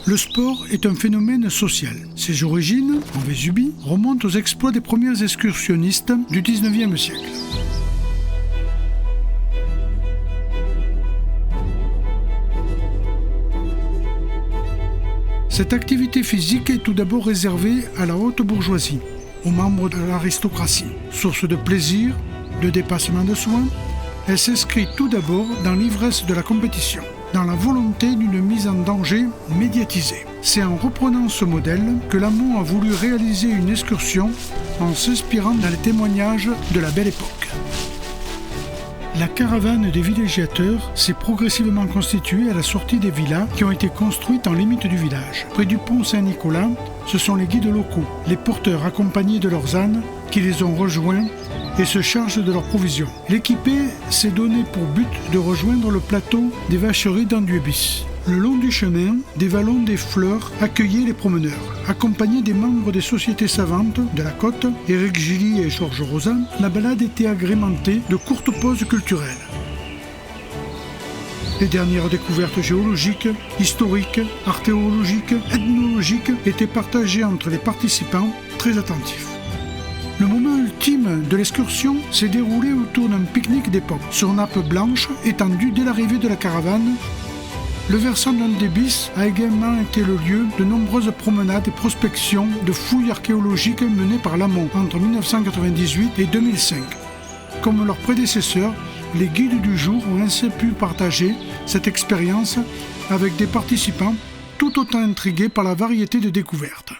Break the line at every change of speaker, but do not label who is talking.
Le sport est un phénomène social. Ses origines, en Vésubie, remontent aux exploits des premiers excursionnistes du XIXe siècle. Cette activité physique est tout d'abord réservée à la haute bourgeoisie, aux membres de l'aristocratie. Source de plaisir, de dépassement de soi, elle s'inscrit tout d'abord dans l'ivresse de la compétition, dans la volonté d'une mise en danger médiatisée. C'est en reprenant ce modèle que Lamont a voulu réaliser une excursion en s'inspirant dans les témoignages de la Belle Époque. La caravane des villégiateurs s'est progressivement constituée à la sortie des villas qui ont été construites en limite du village. Près du pont Saint-Nicolas, ce sont les guides locaux, les porteurs accompagnés de leurs ânes, qui les ont rejoints et se chargent de leurs provisions. L'équipée s'est donné pour but de rejoindre le plateau des vacheries d'Anduébis. Le long du chemin, des vallons des fleurs accueillaient les promeneurs. Accompagnés des membres des sociétés savantes de la côte, Éric Gilly et Georges Rosa, la balade était agrémentée de courtes pauses culturelles. Les dernières découvertes géologiques, historiques, archéologiques, ethnologiques étaient partagées entre les participants très attentifs. Le moment ultime de l'excursion s'est déroulé autour d'un pique-nique d'époque, sur nappe blanche étendue dès l'arrivée de la caravane. Le versant d'Anduébis a également été le lieu de nombreuses promenades et prospections de fouilles archéologiques menées par Lamont entre 1998 et 2005. Comme leurs prédécesseurs, les guides du jour ont ainsi pu partager cette expérience avec des participants tout autant intrigués par la variété de découvertes.